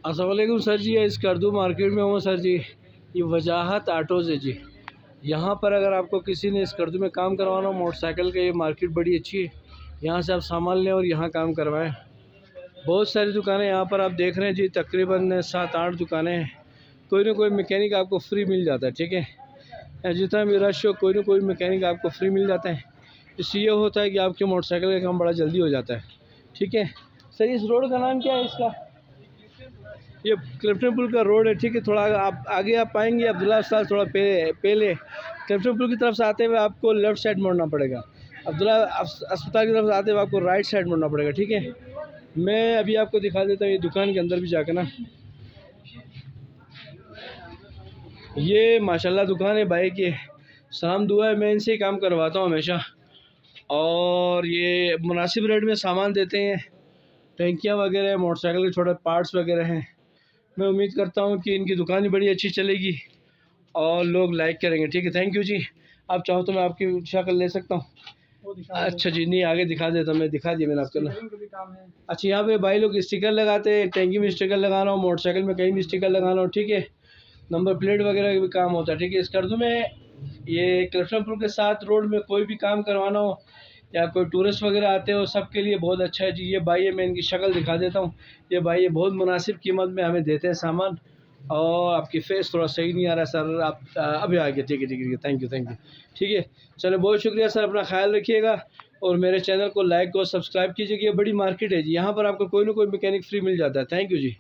अस्सलाम वालेकुम सर जी, इस करदू मार्केट में हूँ सर जी। ये वजाहत आटोज़ है जी। यहाँ पर अगर आपको किसी ने इस करदू में काम करवाना हो मोटरसाइकिल का, ये मार्केट बड़ी अच्छी है। यहाँ से आप सामान लें और यहाँ काम करवाएं। बहुत सारी दुकानें यहाँ पर आप देख रहे हैं जी, तकरीबन 7-8 दुकानें हैं। कोई ना कोई मैकेनिक आपको फ्री मिल जाता है, ठीक है। जितना भी रश हो, कोई ना कोई मैकेनिक आपको फ्री मिल जाता है। इससे ये होता है कि आपके मोटरसाइकिल का काम बड़ा जल्दी हो जाता है, ठीक है। सर इस रोड का नाम क्या है इसका? ये क्लिफ्टन पुल का रोड है, ठीक है। थोड़ा आप आगे आप पाएंगे अब्दुल्ला अस्पताल, थोड़ा पहले क्लिफ्टन पुल की तरफ से आते हुए आपको लेफ़्ट साइड मुड़ना पड़ेगा। अब्दुल्ला अस्पताल की तरफ से आते हुए आपको राइट साइड मुड़ना पड़ेगा, ठीक है। मैं अभी आपको दिखा देता हूँ ये दुकान के अंदर भी जाकर ना। ये माशाल्लाह दुकान है भाई की, सलाम दुआ है। मैं इनसे ही काम करवाता हूँ हमेशा, और ये मुनासिब रेट में सामान देते हैं। टंकियाँ वगैरह, मोटरसाइकिल के छोटे पार्ट्स वगैरह हैं। मैं उम्मीद करता हूँ कि इनकी दुकान भी बड़ी अच्छी चलेगी और लोग लाइक करेंगे, ठीक है। थैंक यू जी। आप चाहो तो मैं आपकी शक्ल ले सकता हूँ? अच्छा जी, नहीं आगे दिखा देता हूँ, मैं दिखा दिया मैंने आपको ना। अच्छा, यहाँ पे भाई लोग स्टिकर लगाते हैं, टैंकी में स्टिकर लगाना हो, मोटरसाइकिल में कहीं भी स्टिकर लगाना हो, ठीक है। नंबर प्लेट वगैरह का भी काम होता है, ठीक है। इस करदू में ये कृष्णपुर के साथ रोड में कोई भी काम करवाना हो या कोई टूरिस्ट वगैरह आते हो, सबके लिए बहुत अच्छा है जी। ये भाई है, मैं इनकी शक्ल दिखा देता हूँ। ये भाई ये बहुत मुनासिब कीमत में हमें देते हैं सामान। और आपकी फेस थोड़ा सही नहीं आ रहा सर, आप अभी आ गए, ठीक है ठीक है। थैंक यू, ठीक है। चलो बहुत शुक्रिया सर, अपना ख्याल रखिएगा और मेरे चैनल को लाइक और सब्सक्राइब कीजिएगा। ये बड़ी मार्केट है जी, यहाँ पर आपको कोई ना कोई मैकेनिक फ्री मिल जाता है। Thank you ji.